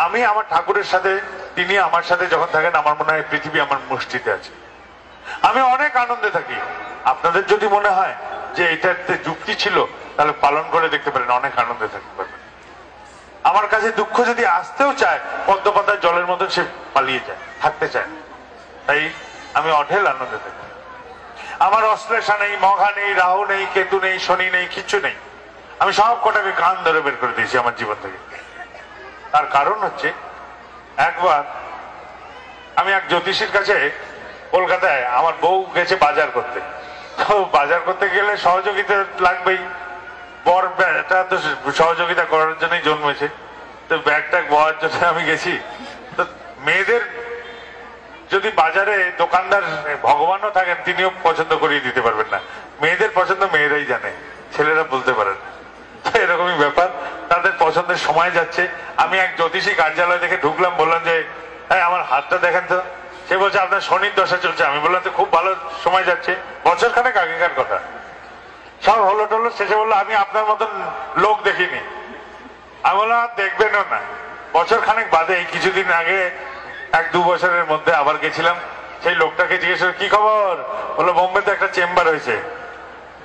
আমি আমার ঠাকুরের সাথে, তিনি আমার সাথে যখন থাকেন আমার মনে হয় পৃথিবী আমার মুষ্টিতে আছে। আমি অনেক আনন্দে থাকি। আপনাদের যদি মনে হয় যে এটাতে যুক্তি ছিল তাহলে পালন করে দেখতে পারেন, অনেক আনন্দে থাকতে পারবেন। আমার কাছে দুঃখ যদি আসতেও চায় পদ্মপাতার জলের মতো সে পালিয়ে যায়, থাকতে চায়। তাই আমি অঢেল আনন্দে থাকি। আমার অশ্লেষা নেই, মঘা নেই, রাহু নেই, কেতু নেই, শনি নেই, কিচ্ছু নেই। আমি সব কটাকে কান ধরে বের করে দিয়েছি আমার জীবন থেকে। তার কারণ হচ্ছে, একবার আমি এক জ্যোতিষীর কাছে কলকাতায়, আমার বউ গেছে বাজার করতে। তো বাজার করতে গেলে সহযোগিতা লাগবেই, বর ব্যাটা তো সহযোগিতা করার জন্যই জন্মেছে। তো ব্যাগটা বওয়ার জন্য আমি গেছি। তো মেয়েদের যদি বাজারে দোকানদার ভগবানও থাকেন তিনিও পছন্দ করিয়ে দিতে পারবেন না। মেয়েদের পছন্দ মেয়েরাই জানে, ছেলেরা বলতে পারেন। তো এরকমই ব্যাপার, তাদের পছন্দের সময় যাচ্ছে। আমি এক জ্যোতিষী কার্যালয় দেখে ঢুকলাম, বললাম যে হ্যাঁ আমার হাতটা দেখেন তো। সে বলছে আপনার শনির দশা চলছে। আমি বললাম তো খুব ভালো সময় যাচ্ছে, বছর খানেক আগেকার কথা। সব হলো টলো, শেষে বললো আমি আপনার মতন লোক দেখিনি। আমি বললাম আর দেখবেনও না। বছর খানেক বাদে কিছুদিন আগে, 1-2 বছরের মধ্যে আবার গেছিলাম। সেই লোকটাকে জিজ্ঞেস করে কি খবর, বললো বোম্বেতে একটা চেম্বার হয়েছে,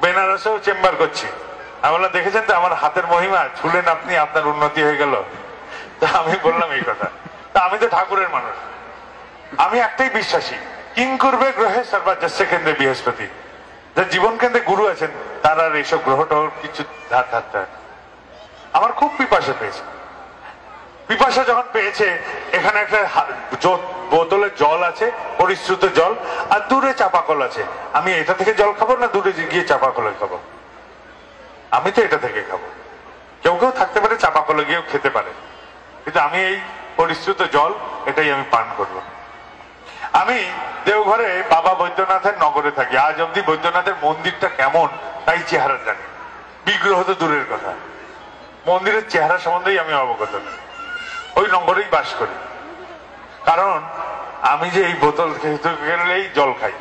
বেনারসেও চেম্বার করছি। আমি বললাম দেখেছেন তো আমার হাতের মহিমা, ছুলেন আপনি, আপনার উন্নতি হয়ে গেল। তা আমি বললাম এই কথা। তা আমি তো ঠাকুরের মানুষ, আমি একটাই বিশ্বাসী, কিং করবে গ্রহে সর্বাজস্য কেন্দ্রে বৃহস্পতি। যার জীবন কেন্দ্রে গুরু আছেন তার আর এইসব গ্রহটা কিছু ধার ধারতে হয়। আমার খুব পিপাসা পেয়েছে। পিপাসা যখন পেয়েছে, এখানে একটা বোতলে জল আছে, পরিশ্রুত জল, আর দূরে চাপাকল আছে। আমি এটা থেকে জল খাবো না দূরে গিয়ে চাপাকলে খাবো? আমি তো এটা থেকে খাবো। কেউ কেউ থাকতে পারে চাপাকলে গিয়েও খেতে পারে, কিন্তু আমি এই পরিশ্রুত জল এটাই আমি পান করবো। আমি দেওঘরে বাবা বৈদ্যনাথের নগরে থাকি। আজ অব্দি বৈদ্যনাথের মন্দিরটা কেমন তাই চেহারা জানি, বিগ্রহ তো দূরের কথা, মন্দিরের চেহারা সম্বন্ধেই আমি অবগত নই। ওই নগরেই বাস করি। কারণ আমি যে এই বোতল খেলেই জল খাই,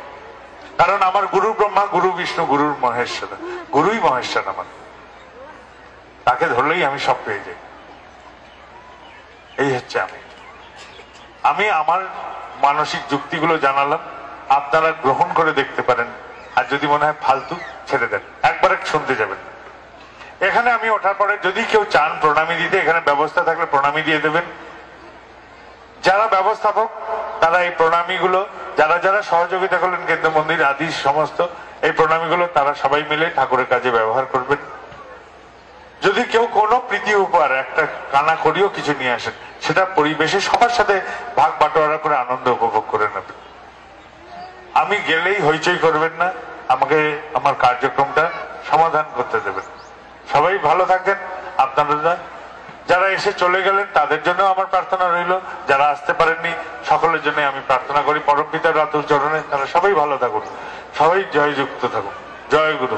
কারণ আমার গুরু ব্রহ্মা, গুরু বিষ্ণু, গুরুর মহেশ্বর, গুরুই মহেশ্বর আমার। তাকে ধরলেই আমি সব পেয়ে যাই। এই হচ্ছে আমি আমার মানসিক যুক্তিগুলো জানালাম, আপনারা গ্রহণ করে দেখতে পারেন। আর যদি মনে হয় ফালতু, ছেড়ে দেন, একবারে শুনতে যাবেন। এখানে আমি ওঠার পরে যদি কেউ চান প্রণামী দিতে, এখানে ব্যবস্থা থাকলে প্রণামী দিয়ে দেবেন। যারা ব্যবস্থাপক তারা এই প্রণামীগুলো, যারা যারা সহযোগিতা করলেন কেন্দ্র মন্দির আদি সমস্ত, এই প্রণামীগুলো তারা সবাই মিলে ঠাকুরের কাজে ব্যবহার করবেন। যদি কেউ কোনো প্রীতি উপহার, একটা কানা করিও কিছু নিয়ে আসেন, সেটা পরিবেশে সবার সাথে ভাগ বাটোয়ারা করে আনন্দ উপভোগ করে নেবেন। আমি গেলেই হইচই করবেন না, আমাকে আমার কার্যক্রমটা সমাধান করতে দেবেন। সবাই ভালো থাকেন। আপনারা যারা এসে চলে গেলেন তাদের জন্য আমার প্রার্থনা রইল, যারা আসতে পারেননি সকলের জন্য আমি প্রার্থনা করি পরম পিতার রাতুল চরণে। তারা সবাই ভালো থাকুন, সবাই জয়যুক্ত থাকুন। জয় গুরু।